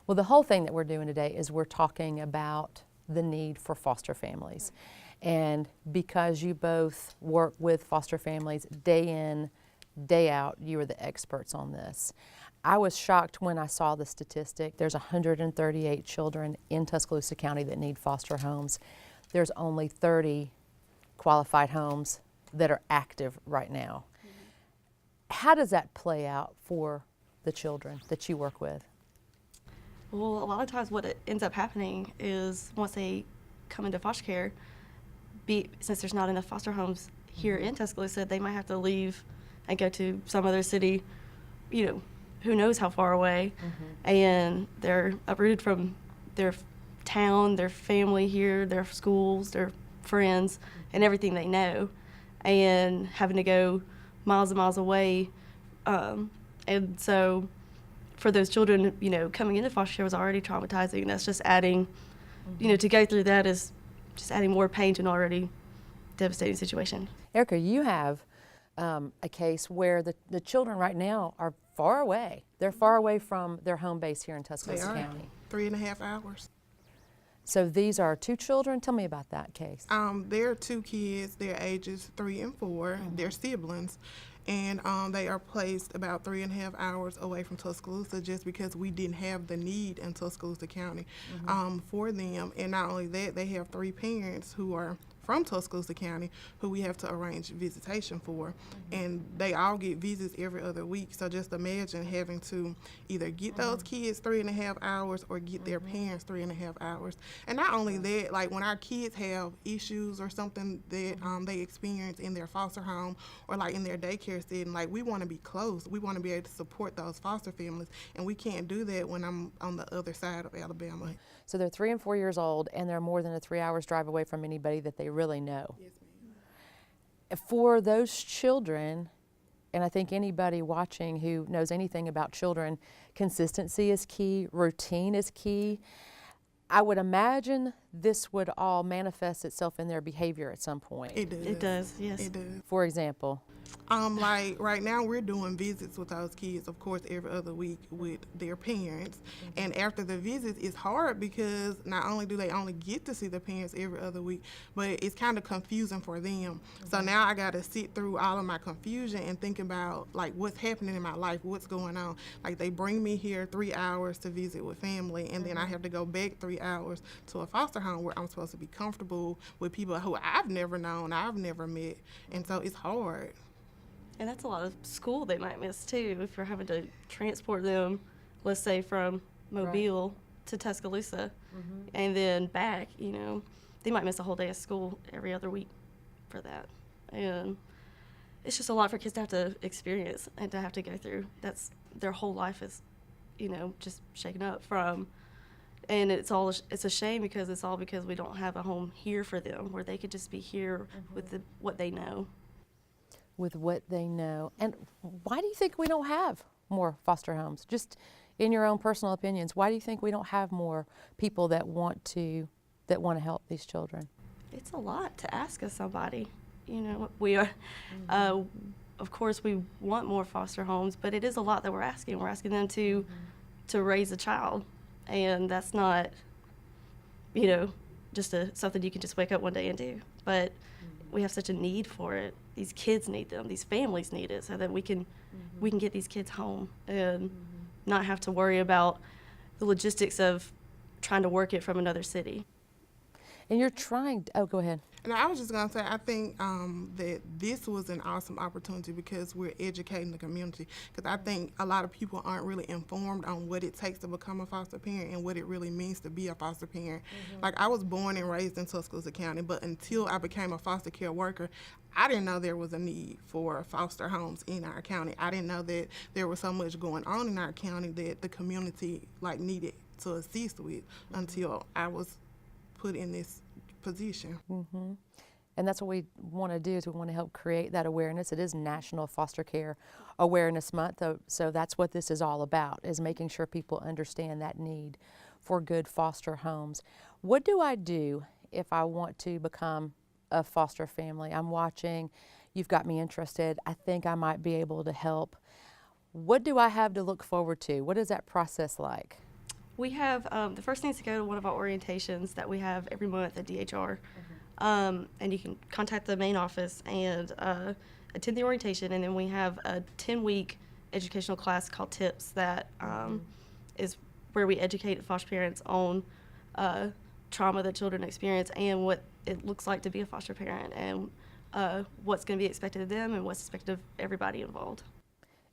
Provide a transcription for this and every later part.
Well, the whole thing that we're doing today is we're talking about the need for foster families. And because you both work with foster families day in, day out, you are the experts on this. I was shocked when I saw the statistic. There's 138 children in Tuscaloosa County that need foster homes. There's only 30 qualified homes that are active right now. How does that play out for the children that you work with? Well, a lot of times what it ends up happening is once they come into foster care, since there's not enough foster homes here in Tuscaloosa, they might have to leave and go to some other city, who knows how far away, and they're uprooted from their town, their family here, their schools, their friends, and everything they know, and having to go miles and miles away. And so for those children, coming into foster care was already traumatizing. And that's just adding, to go through that is just adding more pain to an already devastating situation. Erika, you have a case where the children right now are far away. They're far away from their home base here in Tuscaloosa County. 3.5 hours. So these are two children. Tell me about that case. They're two kids. Their ages 3 and 4. They're siblings. And they are placed about 3.5 hours away from Tuscaloosa just because we didn't have the need in Tuscaloosa County for them. And not only that, they have 3 parents who are from Tuscaloosa County who we have to arrange visitation for. And they all get visits every other week. So just imagine having to either get those kids 3.5 hours or get their parents 3.5 hours. And not only that, like when our kids have issues or something that they experience in their foster home or like in their daycare setting, like we want to be close. We want to be able to support those foster families. And we can't do that when I'm on the other side of Alabama. So they're 3 and 4 years old, and they're more than a 3 hours drive away from anybody that they really know. Yes, ma'am. For those children, and I think anybody watching who knows anything about children, consistency is key, routine is key. I would imagine this would all manifest itself in their behavior at some point. It does. It does, yes. It does. For example? Like right now we're doing visits with those kids, of course, every other week with their parents. And after the visits, it's hard because not only do they only get to see the parents every other week, but it's kind of confusing for them. So now I got to sit through all of my confusion and think about like what's happening in my life, what's going on. Like they bring me here 3 hours to visit with family, and then I have to go back 3 hours to a foster home where I'm supposed to be comfortable with people who I've never known, I've never met. And so it's hard. And that's a lot of school they might miss too if you're having to transport them, let's say from Mobile to Tuscaloosa and then back, they might miss a whole day of school every other week for that. And it's just a lot for kids to have to experience and to have to go through. That's their whole life is, just shaken up from. And it's a shame because it's all because we don't have a home here for them where they could just be here with what they know. With what they know. And why do you think we don't have more foster homes? Just in your own personal opinions, why do you think we don't have more people that want to help these children? It's a lot to ask of somebody. We are, of course, we want more foster homes, but it is a lot that we're asking. We're asking them to raise a child, and that's not, just something you can just wake up one day and do. But we have such a need for it. These kids need them. These families need it so that we can get these kids home and not have to worry about the logistics of trying to work it from another city. And you're trying to, go ahead. And I was just going to say, I think that this was an awesome opportunity because we're educating the community. Because I think a lot of people aren't really informed on what it takes to become a foster parent and what it really means to be a foster parent. Like, I was born and raised in Tuscaloosa County, but until I became a foster care worker, I didn't know there was a need for foster homes in our county. I didn't know that there was so much going on in our county that the community, needed to assist with until I was put in this position. And that's what we want to do is we want to help create that awareness. It is National Foster Care Awareness Month, so that's what this is all about, is making sure people understand that need for good foster homes. What do I do if I want to become a foster family? I'm watching, you've got me interested, I think I might be able to help. What do I have to look forward to? What is that process like? We have the first thing is to go to one of our orientations that we have every month at DHR. And you can contact the main office and attend the orientation. And then we have a 10-week educational class called TIPS that is where we educate foster parents on trauma that children experience and what it looks like to be a foster parent and what's going to be expected of them and what's expected of everybody involved.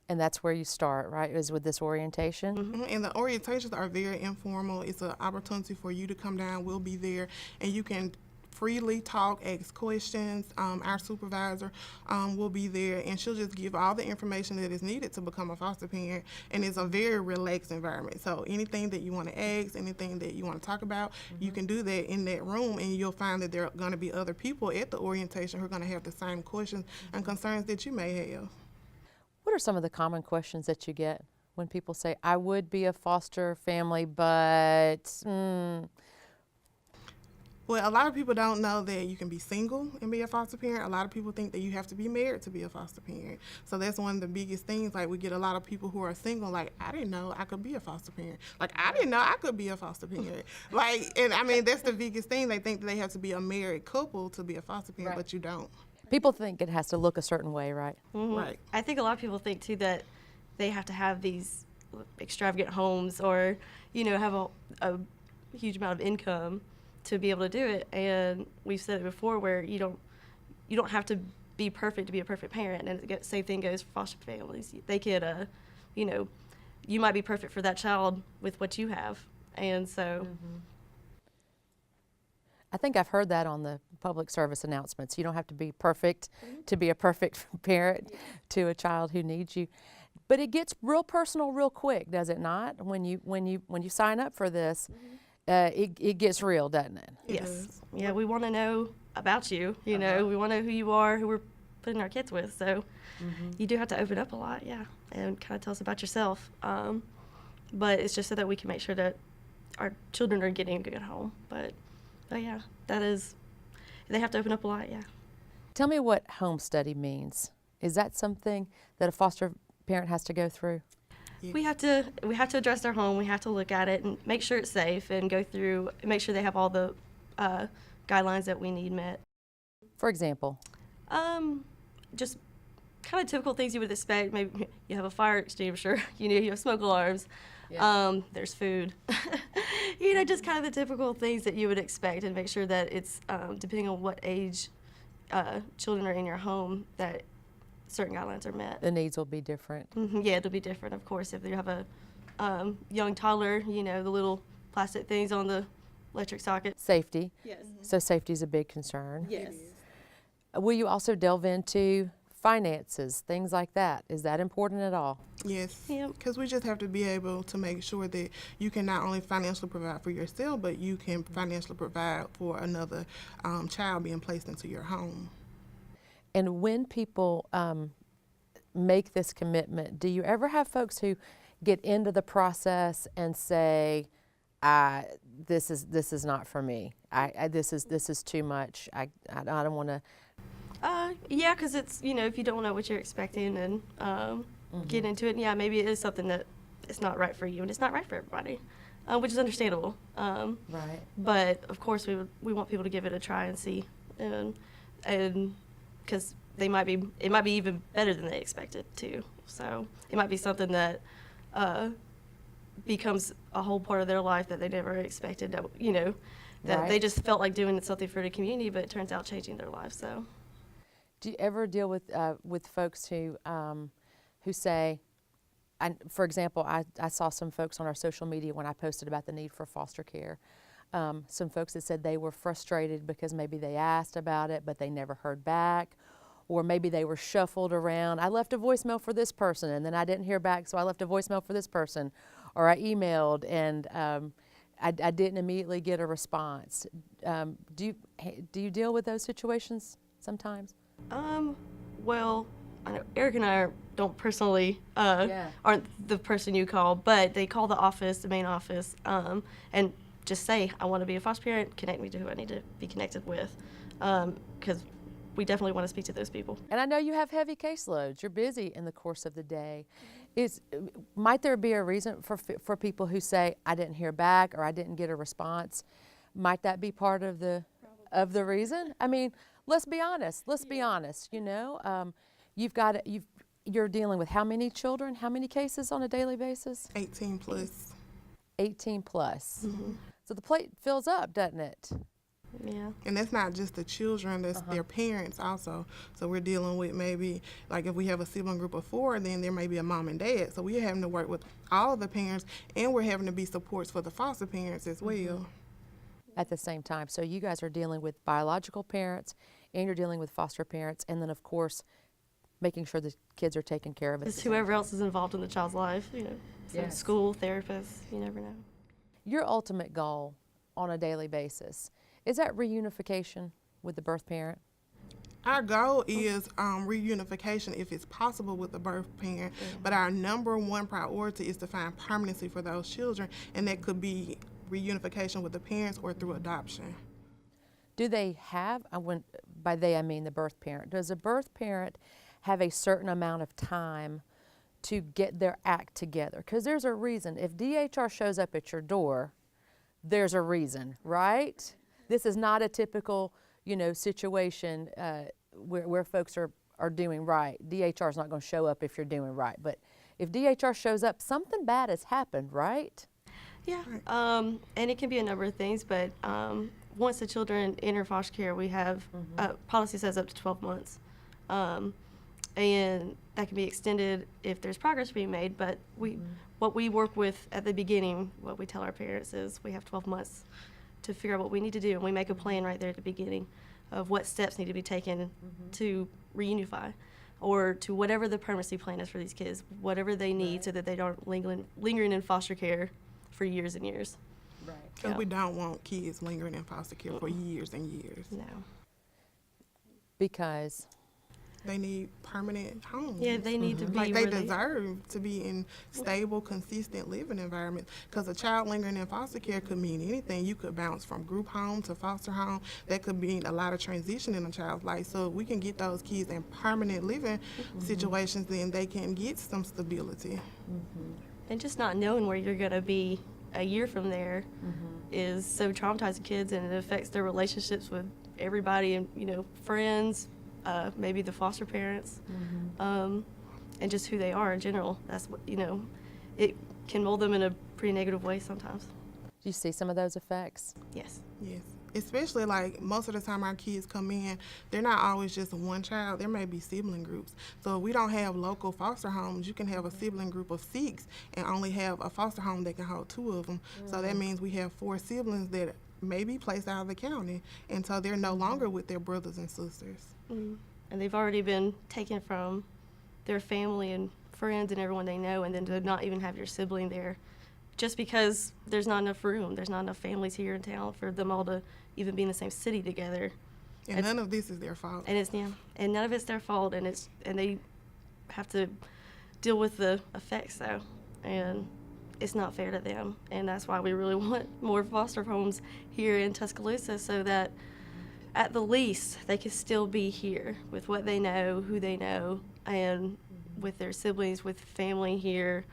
And that's where you start, right, is with this orientation? And the orientations are very informal. It's an opportunity for you to come down. We'll be there, and you can freely talk, ask questions. Our supervisor will be there, and she'll just give all the information that is needed to become a foster parent. And it's a very relaxed environment. So anything that you want to ask, anything that you want to talk about, you can do that in that room, and you'll find that there are going to be other people at the orientation who are going to have the same questions and concerns that you may have. What are some of the common questions that you get when people say, I would be a foster family, but Well, a lot of people don't know that you can be single and be a foster parent. A lot of people think that you have to be married to be a foster parent. So that's one of the biggest things. Like, we get a lot of people who are single, like, I didn't know I could be a foster parent. Like, I didn't know I could be a foster parent. Like, and I mean, that's the biggest thing. They think that they have to be a married couple to be a foster parent, Right. but you don't. people think it has to look a certain way, right? Right. I think a lot of people think too that they have to have these extravagant homes or, have a huge amount of income to be able to do it. And we've said it before where you don't have to be perfect to be a perfect parent. And the same thing goes for foster families. They could, you might be perfect for that child with what you have. And so I think I've heard that on the public service announcements. You don't have to be perfect to be a perfect parent to a child who needs you. But it gets real personal real quick, does it not? When you sign up for this, it gets real, doesn't it? yes. Yeah, we want to know about you. We want to know who you are, who we're putting our kids with. So you do have to open up a lot, and kind of tell us about yourself. But it's just so that we can make sure that our children are getting a good home. But yeah, they have to open up a lot, Tell me what home study means. Is that something that a foster parent has to go through? We have to address their home. We have to look at it and make sure it's safe and go through, make sure they have all the guidelines that we need met. For example? Just kind of typical things you would expect. Maybe you have a fire extinguisher, you have smoke alarms, there's food. Just kind of the typical things that you would expect, and make sure that it's, depending on what age children are in your home, that certain guidelines are met. The needs will be different. Yeah, it'll be different, of course. If you have a young toddler, the little plastic things on the electric socket. Safety. Yes. So safety is a big concern. Yes. Will you also delve into finances, things like that? Is that important at all? Yes, Yep. because we just have to be able to make sure that you can not only financially provide for yourself, but you can financially provide for another child being placed into your home. And when people make this commitment, do you ever have folks who get into the process and say, "This is not for me. This is too much. I don't want to." Yeah, because it's if you don't know what you're expecting and get into it, maybe it is something that it's not right for you, and it's not right for everybody, which is understandable. Right. But of course, we want people to give it a try and see, and because it might be even better than they expected too. So it might be something that becomes a whole part of their life that they never expected. That that they Right. just felt like doing something for the community, but it turns out changing their life. So. Do you ever deal with folks who say, for example, I saw some folks on our social media when I posted about the need for foster care. Some folks that said they were frustrated because maybe they asked about it, but they never heard back, or maybe they were shuffled around. I left a voicemail for this person, and then I didn't hear back, so I left a voicemail for this person, or I emailed, and I didn't immediately get a response. Do you deal with those situations sometimes? Well, I know Erika and I don't personally aren't the person you call, but they call the office, the main office, and just say, I want to be a foster parent, connect me to who I need to be connected with, because we definitely want to speak to those people. And I know you have heavy caseloads. You're busy in the course of the day. Might there be a reason for people who say, I didn't hear back or I didn't get a response? Might that be part of the reason? I mean, let's be honest. You know, you're dealing with how many children? How many cases on a daily basis? 18 plus. 18 plus. So the plate fills up, doesn't it? Yeah. And that's not just the children, that's their parents also. So we're dealing with maybe, like if we have a sibling group of 4, then there may be a mom and dad. So we're having to work with all of the parents, and we're having to be supports for the foster parents as well. At the same time. So you guys are dealing with biological parents, and you're dealing with foster parents, and then of course, making sure the kids are taken care of. It's whoever else is involved in the child's life, you know, so Yes. school, therapists, you never know. Your ultimate goal on a daily basis, is that reunification with the birth parent? Our goal is reunification if it's possible with the birth parent, but our number one priority is to find permanency for those children, and that could be reunification with the parents or through adoption. Do they have, by they I mean the birth parent, does a birth parent have a certain amount of time to get their act together? Because there's a reason. If DHR shows up at your door, there's a reason, right? This is not a typical, you know, situation where folks are doing right. DHR is not going to show up if you're doing right. But if DHR shows up, something bad has happened, right? Yeah, and it can be a number of things, but once the children enter foster care, we have policy says up to 12 months. And that can be extended if there's progress being made, but what we work with at the beginning, what we tell our parents is we have 12 months to figure out what we need to do, and we make a plan right there at the beginning of what steps need to be taken to reunify, or to whatever the permanency plan is for these kids, whatever they need so that they don't lingering in foster care for years and years. Right. Because we don't want kids lingering in foster care for years and years. No. Because They need permanent homes. Yeah, they need to be Like they where deserve to be in stable, consistent living environments. Because a child lingering in foster care could mean anything. You could bounce from group home to foster home. That could mean a lot of transition in a child's life. So if we can get those kids in permanent living situations, then they can get some stability. And just not knowing where you're going to be a year from there is so traumatizing kids, and it affects their relationships with everybody, and, you know, friends, maybe the foster parents, and just who they are in general. That's what, you know, it can mold them in a pretty negative way sometimes. do you see some of those effects? Yes. Yes. Especially like most of the time our kids come in, they're not always just one child. There may be sibling groups. So if we don't have local foster homes, you can have a sibling group of 6 and only have a foster home that can hold 2 of them. So that means we have 4 siblings that may be placed out of the county, and so they're no longer with their brothers and sisters. And they've already been taken from their family and friends and everyone they know, and then to not even have your sibling there just because there's not enough room. There's not enough families here in town for them all to even be in the same city together. And none of this is their fault. And it's and none of it's their fault, and they have to deal with the effects though, and it's not fair to them. And that's why we really want more foster homes here in Tuscaloosa, so that at the least they can still be here with what they know, who they know, and with their siblings, with family here,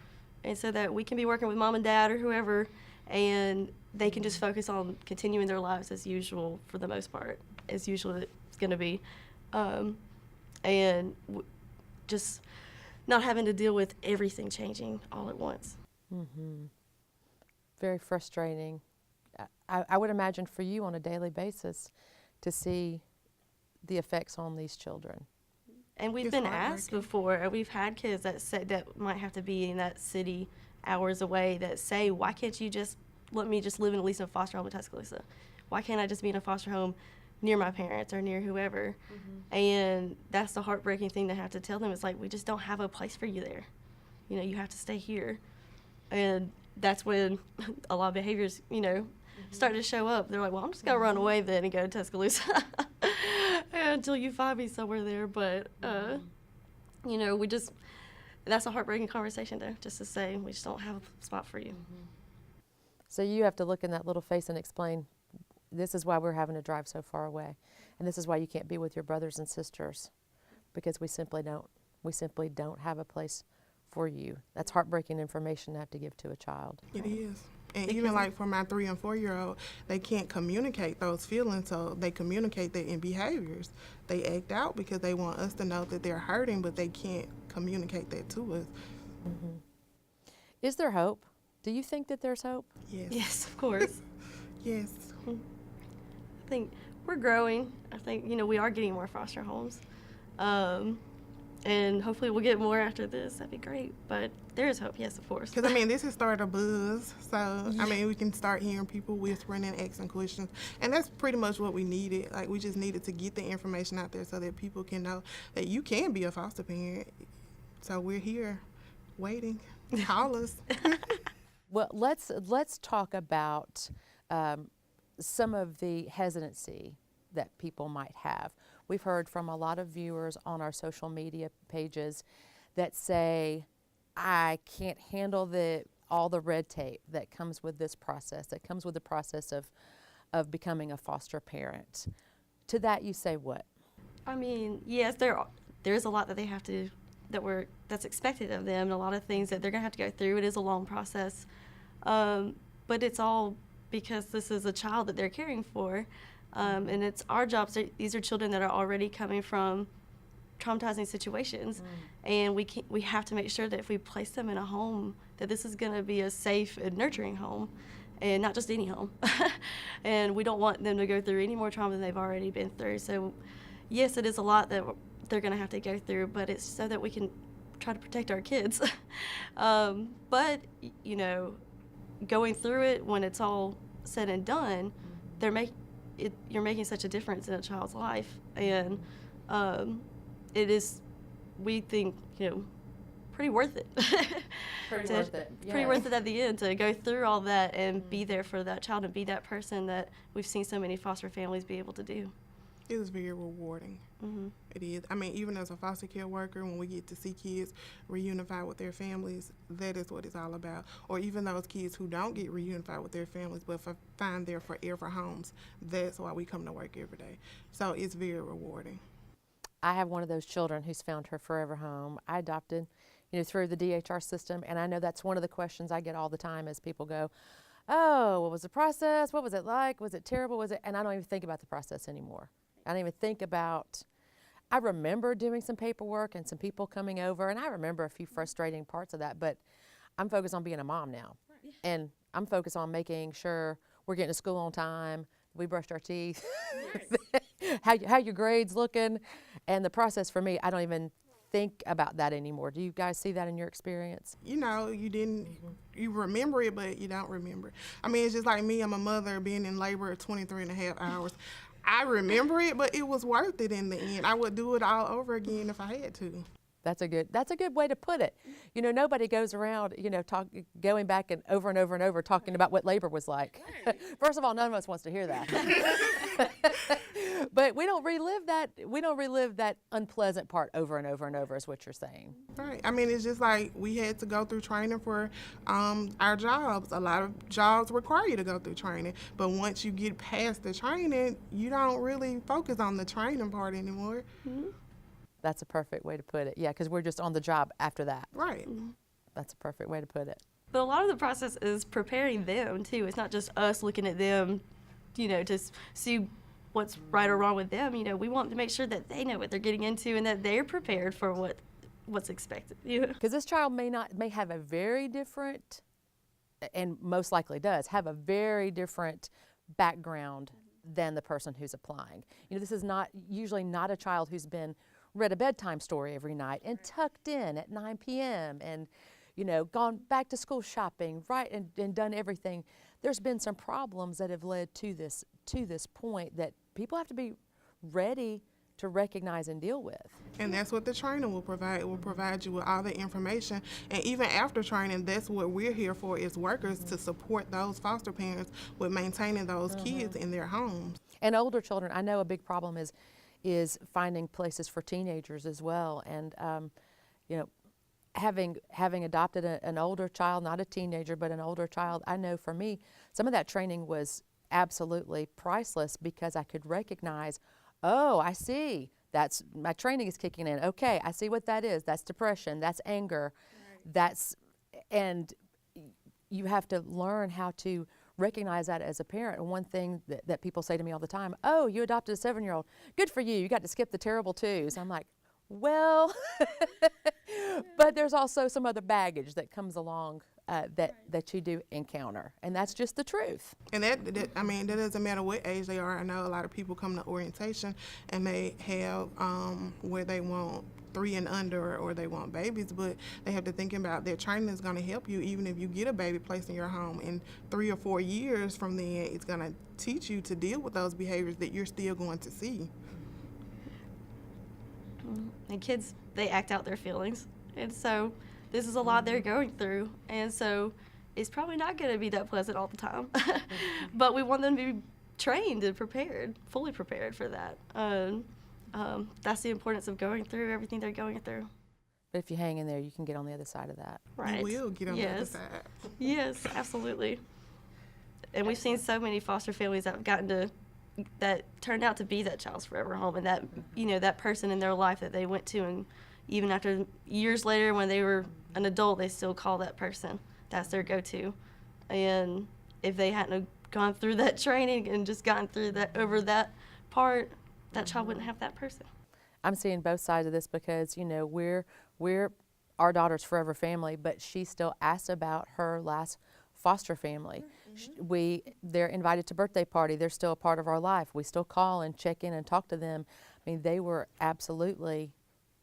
and so that we can be working with mom and dad or whoever, and they can just focus on continuing their lives as usual for the most part, as usual it's going to be, and just not having to deal with everything changing all at once. Very frustrating. I would imagine for you on a daily basis to see the effects on these children. And we've It's been asked heartbreaking. before, and we've had kids that say that might have to be in that city hours away that say, why can't you just let me just live in at least in a foster home in Tuscaloosa? Why can't I just be in a foster home near my parents or near whoever? And that's the heartbreaking thing to have to tell them. It's like, we just don't have a place for you there. You know, you have to stay here. And that's when a lot of behaviors, you know, start to show up. They're like, well, I'm just going to run away then and go to Tuscaloosa until you find me somewhere there. But, you know, that's a heartbreaking conversation though, just to say we just don't have a spot for you. So you have to look in that little face and explain, this is why we're having to drive so far away. And this is why you can't be with your brothers and sisters, because we simply don't have a place for you. That's heartbreaking information to have to give to a child. It is. And even like for my 3 and 4-year-old, they can't communicate those feelings, so they communicate that in behaviors. They act out because they want us to know that they're hurting, but they can't communicate that to us. Is there hope? Do you think that there's hope? Yes. Yes, of course. Yes. I think we're growing. I think, we are getting more foster homes. And hopefully we'll get more after this. That'd be great. But there is hope, yes, of course. Because, this has started a buzz. So, we can start hearing people whispering and asking questions. And that's pretty much what we needed. Like, we just needed to get the information out there so that people can know that you can be a foster parent. So we're here waiting. Call us. Well, let's talk about some of the hesitancy that people might have. We've heard from a lot of viewers on our social media pages that say, I can't handle all the red tape that comes with this process, that comes with the process of becoming a foster parent. To that you say what? Yes, there's a lot that they have to, that's expected of them, and a lot of things that they're going to have to go through. It is a long process. But it's all because this is a child that they're caring for. And it's our jobs. These are children that are already coming from traumatizing situations, and we have to make sure that if we place them in a home, that this is going to be a safe and nurturing home, and not just any home. And we don't want them to go through any more trauma than they've already been through. So, yes, it is a lot that they're going to have to go through, but it's so that we can try to protect our kids. But going through it, when it's all said and done, you're making such a difference in a child's life, and it is, we think, pretty worth it. Pretty worth it. Yeah. Pretty worth it at the end to go through all that and be there for that child and be that person that we've seen so many foster families be able to do. It is very rewarding. It is. Even as a foster care worker, when we get to see kids reunify with their families, that is what it's all about. Or even those kids who don't get reunified with their families but find their forever homes, that's why we come to work every day. So it's very rewarding. I have one of those children who's found her forever home. I adopted, through the DHR system, and I know that's one of the questions I get all the time as people go, oh, what was the process? What was it like? Was it terrible? And I don't even think about the process anymore. I don't even think about, I remember doing some paperwork and some people coming over, and I remember a few frustrating parts of that, but I'm focused on being a mom now. Right. And I'm focused on making sure we're getting to school on time, we brushed our teeth, right. how your grades looking, and the process for me, I don't even think about that anymore. Do you guys see that in your experience? You remember it, but you don't remember. It's just like me, I'm a mother being in labor at 23 and a half hours. I remember it, but it was worth it in the end. I would do it all over again if I had to. That's a good way to put it. Nobody goes around, going back and over and over talking about what labor was like. Right. First of all, none of us wants to hear that. But we don't relive that. We don't relive that unpleasant part over and over and over, is what you're saying. Right. It's just like we had to go through training for our jobs. A lot of jobs require you to go through training, but once you get past the training, you don't really focus on the training part anymore. Mm-hmm. That's a perfect way to put it. Yeah, because we're just on the job after that. Right. Mm-hmm. That's a perfect way to put it. But a lot of the process is preparing them, too. It's not just us looking at them, to see what's right or wrong with them. We want to make sure that they know what they're getting into and that they're prepared for what's expected. Because this child may have a very different, and most likely does, have a very different background than the person who's applying. This is usually not a child who's been read a bedtime story every night and tucked in at 9 p.m. and, gone back to school shopping, right, and done everything. There's been some problems that have led to this point that people have to be ready to recognize and deal with. And that's what the training will provide. It will provide you with all the information. And even after training, that's what we're here for, as workers, to support those foster parents with maintaining those kids in their homes. And older children, I know a big problem is finding places for teenagers as well. And, having adopted an older child, not a teenager, but an older child, I know for me, some of that training was absolutely priceless because I could recognize, oh, I see, my training is kicking in. Okay, I see what that is. That's depression, that's anger. That's, and you have to learn how to recognize that as a parent. And one thing that people say to me all the time, oh, you adopted a 7-year-old. Good for you. You got to skip the terrible twos. I'm like, well, but there's also some other baggage that comes along that you do encounter, and that's just the truth. And that doesn't matter what age they are. I know a lot of people come to orientation and they have where they want 3 and under, or they want babies, but they have to think about their training is going to help you even if you get a baby placed in your home. In 3 or 4 years from then, it's going to teach you to deal with those behaviors that you're still going to see. And kids, they act out their feelings. And so this is a lot they're going through. And so it's probably not going to be that pleasant all the time. But we want them to be trained and prepared, fully prepared for that. That's the importance of going through everything they're going through. But if you hang in there, you can get on the other side of that. Right. You will get on the other side. Yes, absolutely. And we've seen so many foster families that have that turned out to be that child's forever home, and that, that person in their life that they went to, and even after years later when they were an adult, they still call that person. That's their go-to. And if they hadn't gone through that training and just gotten through over that part, that child wouldn't have that person. I'm seeing both sides of this because, we're our daughter's forever family, but she still asks about her last foster family. They're invited to birthday party. They're still a part of our life. We still call and check in and talk to them. I mean, they were absolutely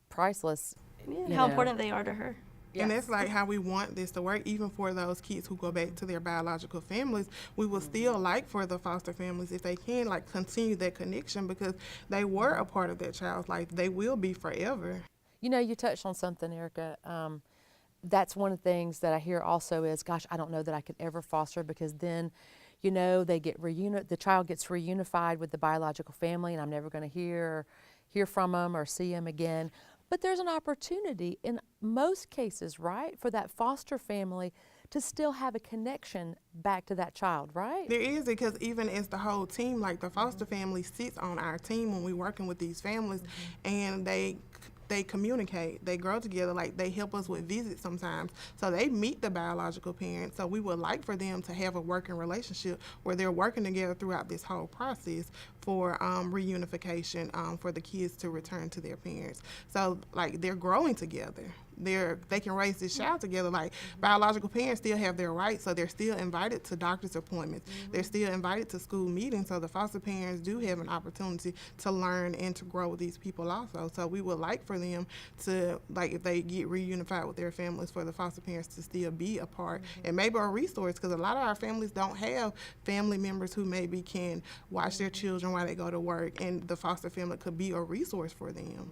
priceless. Yeah, how important they are to her. Yes. And that's like how we want this to work. Even for those kids who go back to their biological families, we will still like for the foster families, if they can, like continue that connection, because they were a part of that child's life. They will be forever. You touched on something, Erika. That's one of the things that I hear also is, gosh, I don't know that I could ever foster, because then, they get the child gets reunified with the biological family, and I'm never going to hear from them or see them again. But there's an opportunity in most cases, right, for that foster family to still have a connection back to that child, right? There is, because even as the whole team, like the foster family sits on our team when we're working with these families, and they communicate, they grow together, like they help us with visits sometimes. So they meet the biological parents. So we would like for them to have a working relationship where they're working together throughout this whole process for reunification, for the kids to return to their parents. So like they're growing together. They can raise this child together. Like biological parents still have their rights, so they're still invited to doctor's appointments. They're still invited to school meetings. So the foster parents do have an opportunity to learn and to grow with these people also. So we would like for them to, like, if they get reunified with their families, for the foster parents to still be a part and maybe a resource, because a lot of our families don't have family members who maybe can watch their children while they go to work, and the foster family could be a resource for them.